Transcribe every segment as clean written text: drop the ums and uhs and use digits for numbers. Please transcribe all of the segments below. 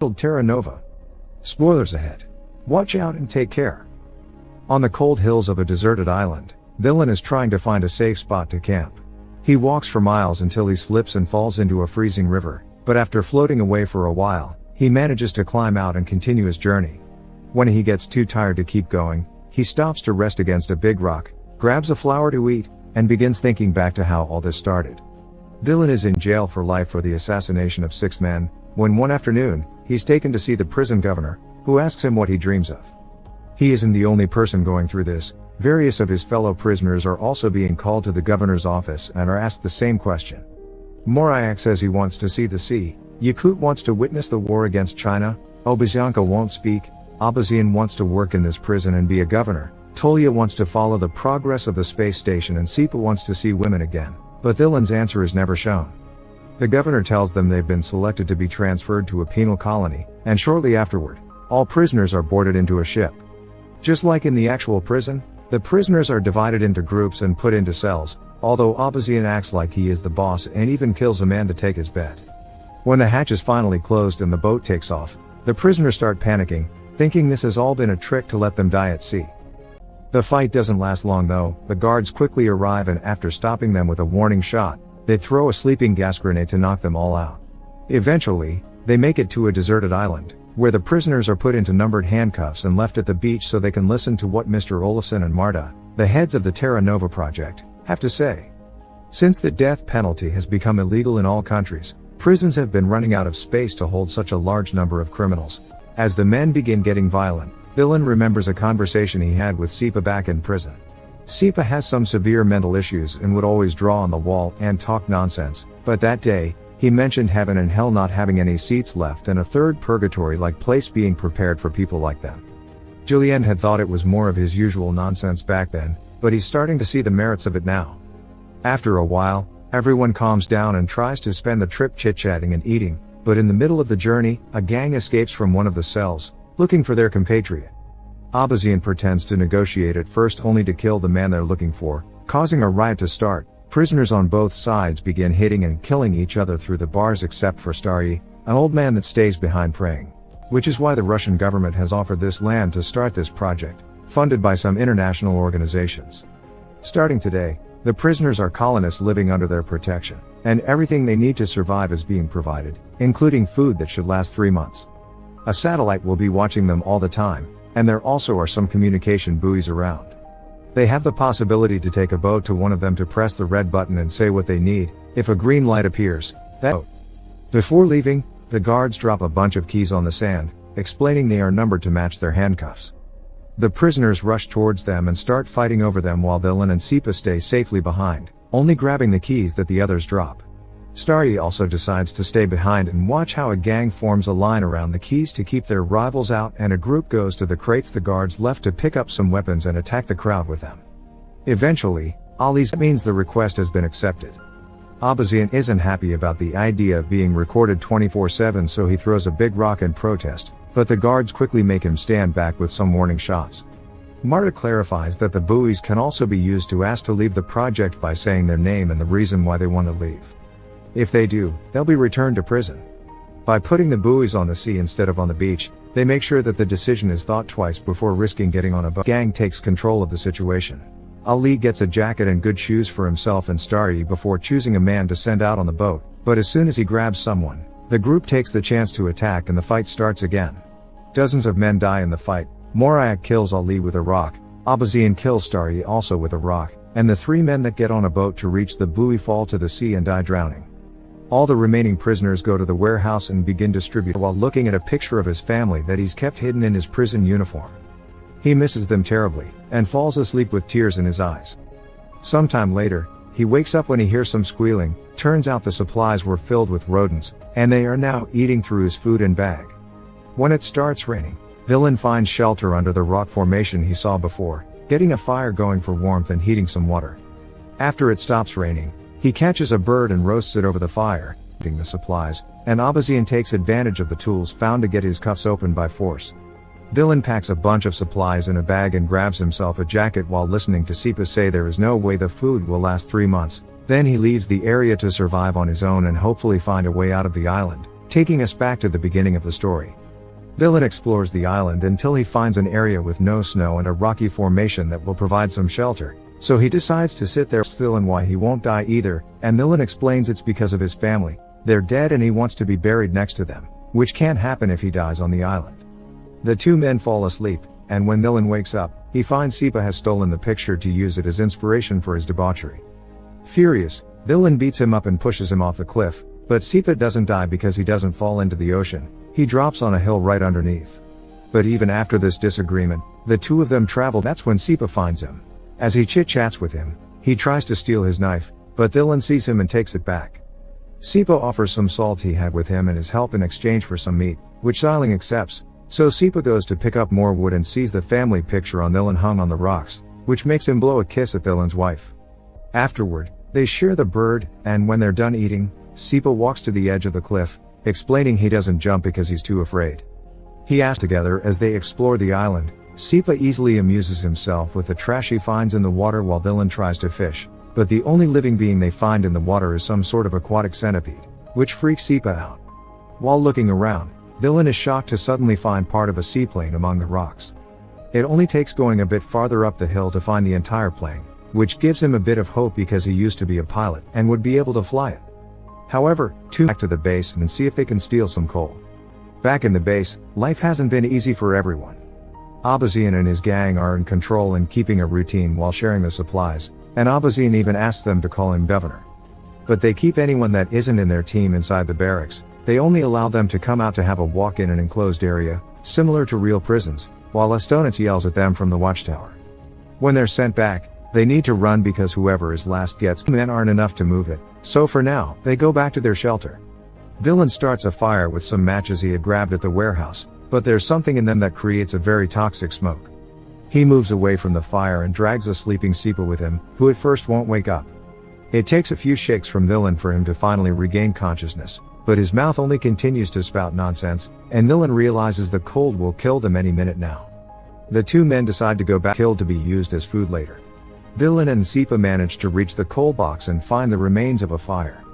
Terra Nova. Spoilers ahead. Watch out and take care. On the cold hills of a deserted island, Dylan is trying to find a safe spot to camp. He walks for miles until he slips and falls into a freezing river, but after floating away for a while, he manages to climb out and continue his journey. When he gets too tired to keep going, he stops to rest against a big rock, grabs a flower to eat, and begins thinking back to how all this started. Dylan is in jail for life for the assassination of 6 men, when one afternoon, he's taken to see the prison governor, who asks him what he dreams of. He isn't the only person going through this. Various of his fellow prisoners are also being called to the governor's office and are asked the same question. Morayak says he wants to see the sea, Yakut wants to witness the war against China, Obazyanka won't speak, Abazian wants to work in this prison and be a governor, Tolya wants to follow the progress of the space station, and Sipa wants to see women again, but Dylan's answer is never shown. The governor tells them they've been selected to be transferred to a penal colony, and shortly afterward, all prisoners are boarded into a ship. Just like in the actual prison, the prisoners are divided into groups and put into cells, although Abazian acts like he is the boss and even kills a man to take his bed. When the hatch is finally closed and the boat takes off, the prisoners start panicking, thinking this has all been a trick to let them die at sea. The fight doesn't last long though. The guards quickly arrive, and after stopping them with a warning shot, they throw a sleeping gas grenade to knock them all out. Eventually, they make it to a deserted island, where the prisoners are put into numbered handcuffs and left at the beach so they can listen to what Mr. Olafsson and Marta, the heads of the Terra Nova project, have to say. Since the death penalty has become illegal in all countries, prisons have been running out of space to hold such a large number of criminals. As the men begin getting violent, Dylan remembers a conversation he had with Sipa back in prison. Sipa has some severe mental issues and would always draw on the wall and talk nonsense, but that day, he mentioned heaven and hell not having any seats left and a third purgatory-like place being prepared for people like them. Julien had thought it was more of his usual nonsense back then, but he's starting to see the merits of it now. After a while, everyone calms down and tries to spend the trip chit-chatting and eating, but in the middle of the journey, a gang escapes from one of the cells, looking for their compatriot. Abazian pretends to negotiate at first, only to kill the man they're looking for, causing a riot to start. Prisoners on both sides begin hitting and killing each other through the bars except for Staryi, an old man that stays behind praying. Which is why the Russian government has offered this land to start this project, funded by some international organizations. Starting today, the prisoners are colonists living under their protection, and everything they need to survive is being provided, including food that should last 3 months. A satellite will be watching them all the time, and there also are some communication buoys around. They have the possibility to take a boat to one of them to press the red button and say what they need. If a green light appears, that boat. Before leaving, the guards drop a bunch of keys on the sand, explaining they are numbered to match their handcuffs. The prisoners rush towards them and start fighting over them while Dylan and Sipa stay safely behind, only grabbing the keys that the others drop. Staryi also decides to stay behind and watch how a gang forms a line around the keys to keep their rivals out, and a group goes to the crates the guards left to pick up some weapons and attack the crowd with them. Eventually, Ali's means the request has been accepted. Abazian isn't happy about the idea of being recorded 24/7, so he throws a big rock in protest, but the guards quickly make him stand back with some warning shots. Marta clarifies that the buoys can also be used to ask to leave the project by saying their name and the reason why they want to leave. If they do, they'll be returned to prison. By putting the buoys on the sea instead of on the beach, they make sure that the decision is thought twice before risking getting on a boat. The gang takes control of the situation. Ali gets a jacket and good shoes for himself and Staryi before choosing a man to send out on the boat, but as soon as he grabs someone, the group takes the chance to attack and the fight starts again. Dozens of men die in the fight. Morayak kills Ali with a rock, Abazian kills Staryi also with a rock, and the 3 men that get on a boat to reach the buoy fall to the sea and die drowning. All the remaining prisoners go to the warehouse and begin distributing while looking at a picture of his family that he's kept hidden in his prison uniform. He misses them terribly, and falls asleep with tears in his eyes. Sometime later, he wakes up when he hears some squealing. Turns out the supplies were filled with rodents, and they are now eating through his food and bag. When it starts raining, Dylan finds shelter under the rock formation he saw before, getting a fire going for warmth and heating some water. After it stops raining, he catches a bird and roasts it over the fire, eating the supplies, and Abazian takes advantage of the tools found to get his cuffs open by force. Dylan packs a bunch of supplies in a bag and grabs himself a jacket while listening to Sipa say there is no way the food will last 3 months. Then he leaves the area to survive on his own and hopefully find a way out of the island, taking us back to the beginning of the story. Dylan explores the island until he finds an area with no snow and a rocky formation that will provide some shelter, so he decides to sit there still and why he won't die either, and Dylan explains it's because of his family. They're dead and he wants to be buried next to them, which can't happen if he dies on the island. The two men fall asleep, and when Dylan wakes up, he finds Sipa has stolen the picture to use it as inspiration for his debauchery. Furious, Dylan beats him up and pushes him off the cliff, but Sipa doesn't die because he doesn't fall into the ocean, he drops on a hill right underneath. But even after this disagreement, the two of them travel. That's when Sipa finds him. As he chit-chats with him, he tries to steal his knife, but Dylan sees him and takes it back. Sipa offers some salt he had with him and his help in exchange for some meat, which Xiling accepts, so Sipa goes to pick up more wood and sees the family picture on Dylan hung on the rocks, which makes him blow a kiss at Dylan's wife. Afterward, they share the bird, and when they're done eating, Sipa walks to the edge of the cliff, explaining he doesn't jump because he's too afraid. He asks together as they explore the island. Sipa easily amuses himself with the trash he finds in the water while Dylan tries to fish, but the only living being they find in the water is some sort of aquatic centipede, which freaks Sipa out. While looking around, Dylan is shocked to suddenly find part of a seaplane among the rocks. It only takes going a bit farther up the hill to find the entire plane, which gives him a bit of hope because he used to be a pilot and would be able to fly it. However, back to the base and see if they can steal some coal. Back in the base, life hasn't been easy for everyone. Abazian and his gang are in control and keeping a routine while sharing the supplies, and Abazian even asks them to call him governor. But they keep anyone that isn't in their team inside the barracks. They only allow them to come out to have a walk in an enclosed area, similar to real prisons, while Estonitz yells at them from the watchtower. When they're sent back, they need to run because whoever is last gets men aren't enough to move it, so for now, they go back to their shelter. Dylan starts a fire with some matches he had grabbed at the warehouse, but there's something in them that creates a very toxic smoke. He moves away from the fire and drags a sleeping Sipa with him, who at first won't wake up. It takes a few shakes from Dylan for him to finally regain consciousness, but his mouth only continues to spout nonsense, and Dylan realizes the cold will kill them any minute now. The two men decide to go back killed to be used as food later. Dylan and Sipa manage to reach the coal box and find the remains of a fire.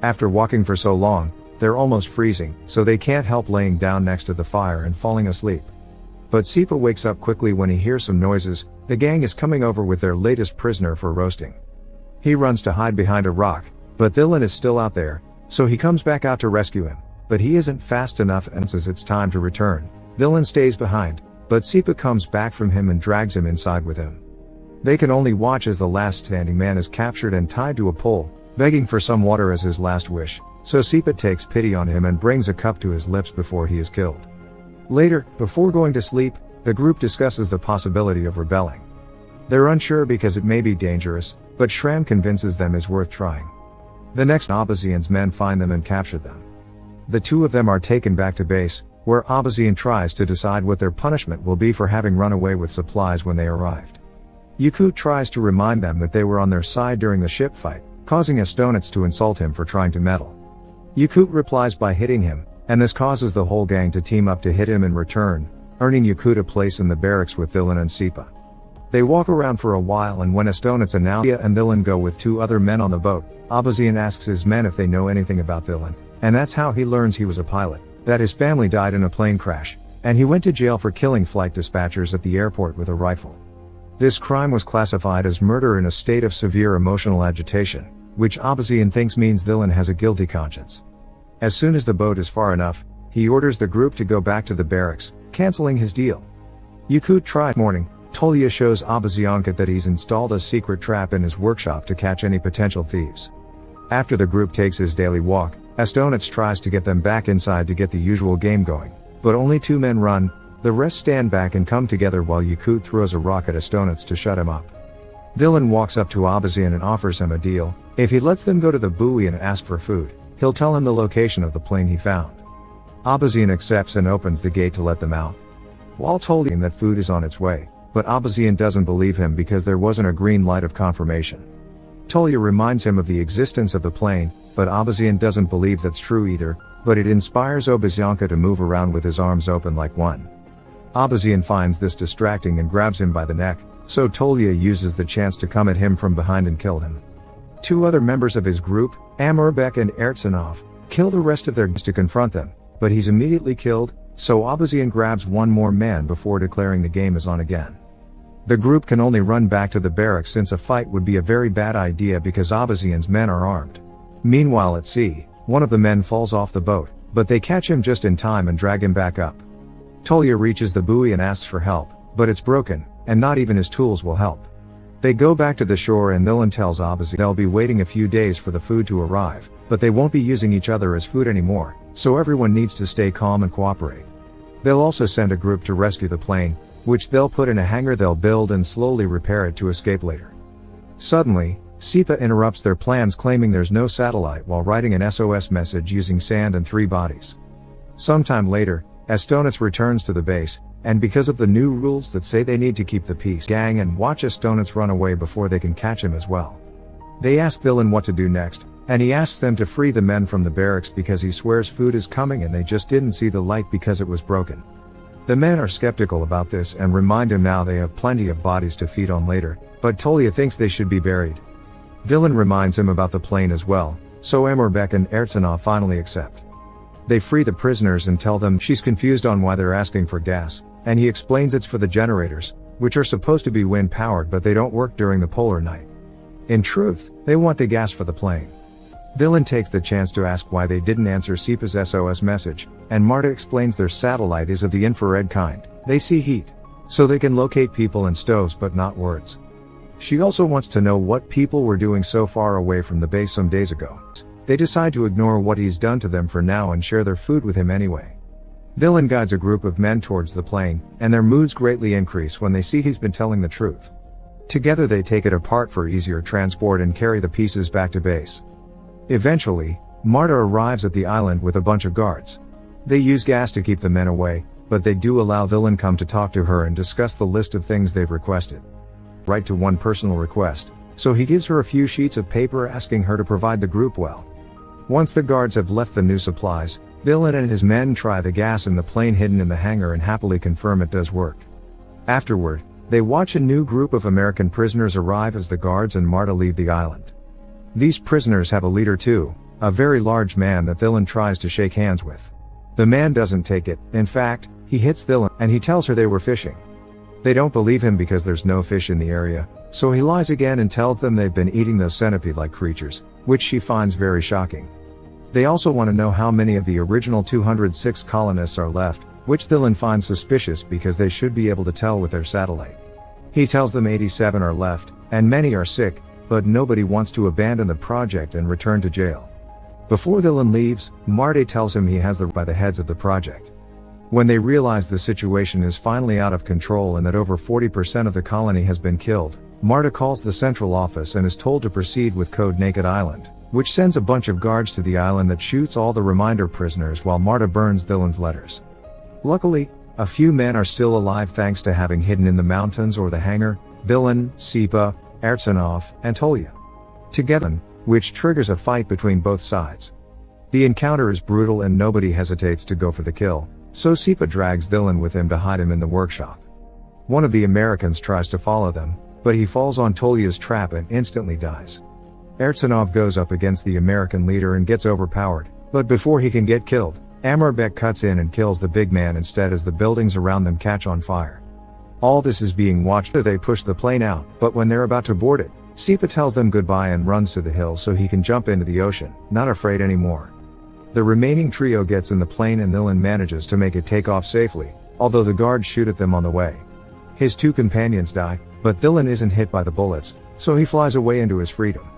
After walking for so long, they're almost freezing, so they can't help laying down next to the fire and falling asleep. But Sipa wakes up quickly when he hears some noises. The gang is coming over with their latest prisoner for roasting. He runs to hide behind a rock, but Dylan is still out there, so he comes back out to rescue him, but he isn't fast enough and says it's time to return. Dylan stays behind, but Sipa comes back from him and drags him inside with him. They can only watch as the last standing man is captured and tied to a pole, begging for some water as his last wish, so Sipa takes pity on him and brings a cup to his lips before he is killed. Later, before going to sleep, the group discusses the possibility of rebelling. They're unsure because it may be dangerous, but Shram convinces them it's worth trying. The next Abazian's men find them and capture them. The two of them are taken back to base, where Abazian tries to decide what their punishment will be for having run away with supplies when they arrived. Yakut tries to remind them that they were on their side during the ship fight, causing Estonitz to insult him for trying to meddle. Yakut replies by hitting him, and this causes the whole gang to team up to hit him in return, earning Yakut a place in the barracks with Dylan and Sipa. They walk around for a while, and when Estonitz and Nalia and Dylan go with two other men on the boat, Abazian asks his men if they know anything about Dylan, and that's how he learns he was a pilot, that his family died in a plane crash, and he went to jail for killing flight dispatchers at the airport with a rifle. This crime was classified as murder in a state of severe emotional agitation, which Abazian thinks means Dylan has a guilty conscience. As soon as the boat is far enough, he orders the group to go back to the barracks, canceling his deal. Yakut tries morning. Tolya shows Abazianka that he's installed a secret trap in his workshop to catch any potential thieves. After the group takes his daily walk, Estonitz tries to get them back inside to get the usual game going, but only two men run. The rest stand back and come together while Yakut throws a rock at Estonitz to shut him up. Dylan walks up to Abazian and offers him a deal. If he lets them go to the buoy and ask for food, he'll tell him the location of the plane he found. Abazian accepts and opens the gate to let them out. Walt told him that food is on its way, but Abazian doesn't believe him because there wasn't a green light of confirmation. Tolya reminds him of the existence of the plane, but Abazian doesn't believe that's true either, but it inspires Obazianka to move around with his arms open like one. Abazian finds this distracting and grabs him by the neck, so Tolya uses the chance to come at him from behind and kill him. Two other members of his group, Amurbek and Ertsanov, kill the rest of their guards to confront them, but he's immediately killed, so Cavazzon grabs one more man before declaring the game is on again. The group can only run back to the barracks since a fight would be a very bad idea because Cavazzon's men are armed. Meanwhile at sea, one of the men falls off the boat, but they catch him just in time and drag him back up. Treea reaches the buoy and asks for help, but it's broken, and not even his tools will help. They go back to the shore and Dylan tells Cavazzon they'll be waiting a few days for the food to arrive, but they won't be using each other as food anymore, so everyone needs to stay calm and cooperate. They'll also send a group to rescue the plane, which they'll put in a hangar they'll build and slowly repair it to escape later. Suddenly, Treea interrupts their plans claiming there's no satellite while writing an SOS message using sand and 3 bodies. Sometime later, Estonitz returns to the base, and because of the new rules that say they need to keep the peace, gang and watch Estonitz run away before they can catch him as well. They ask Dylan what to do next, and he asks them to free the men from the barracks because he swears food is coming and they just didn't see the light because it was broken. The men are skeptical about this and remind him now they have plenty of bodies to feed on later, but Treea thinks they should be buried. Dylan reminds him about the plane as well, so Embark and Ermanno finally accept. They free the prisoners and tell them she's confused on why they're asking for gas, and he explains it's for the generators, which are supposed to be wind powered but they don't work during the polar night. In truth, they want the gas for the plane. Dylan takes the chance to ask why they didn't answer Treea's SOS message, and Marta explains their satellite is of the infrared kind, they see heat. So they can locate people and stoves but not words. She also wants to know what people were doing so far away from the base some days ago. They decide to ignore what he's done to them for now and share their food with him anyway. Dylan guides a group of men towards the plane, and their moods greatly increase when they see he's been telling the truth. Together they take it apart for easier transport and carry the pieces back to base. Eventually, Marta arrives at the island with a bunch of guards. They use gas to keep the men away, but they do allow Dylan come to talk to her and discuss the list of things they've requested. Right to one personal request, so he gives her a few sheets of paper asking her to provide the group well. Once the guards have left the new supplies, Dylan and his men try the gas in the plane hidden in the hangar and happily confirm it does work. Afterward, they watch a new group of American prisoners arrive as the guards and Marta leave the island. These prisoners have a leader too, a very large man that Dylan tries to shake hands with. The man doesn't take it, in fact, he hits Dylan, and he tells her they were fishing. They don't believe him because there's no fish in the area, so he lies again and tells them they've been eating those centipede-like creatures, which she finds very shocking. They also want to know how many of the original 206 colonists are left, which Dylan finds suspicious because they should be able to tell with their satellite. He tells them 87 are left, and many are sick, but nobody wants to abandon the project and return to jail. Before Dylan leaves, Marta tells him he has by the heads of the project. When they realize the situation is finally out of control and that over 40% of the colony has been killed, Marta calls the central office and is told to proceed with Code Naked Island, which sends a bunch of guards to the island that shoots all the reminder prisoners while Marta burns Dylan's letters. Luckily, a few men are still alive thanks to having hidden in the mountains or the hangar, Dylan, Treea, Ermanno, and Treea. Together, which triggers a fight between both sides. The encounter is brutal and nobody hesitates to go for the kill, so Treea drags Dylan with him to hide him in the workshop. One of the Americans tries to follow them, but he falls on Treea's trap and instantly dies. Ermanno goes up against the American leader and gets overpowered, but before he can get killed, Embark cuts in and kills the big man instead as the buildings around them catch on fire. All this is being watched as they push the plane out, but when they're about to board it, Treea tells them goodbye and runs to the hill so he can jump into the ocean, not afraid anymore. The remaining trio gets in the plane and Dylan manages to make it take off safely, although the guards shoot at them on the way. His 2 companions die, but Dylan isn't hit by the bullets, so he flies away into his freedom.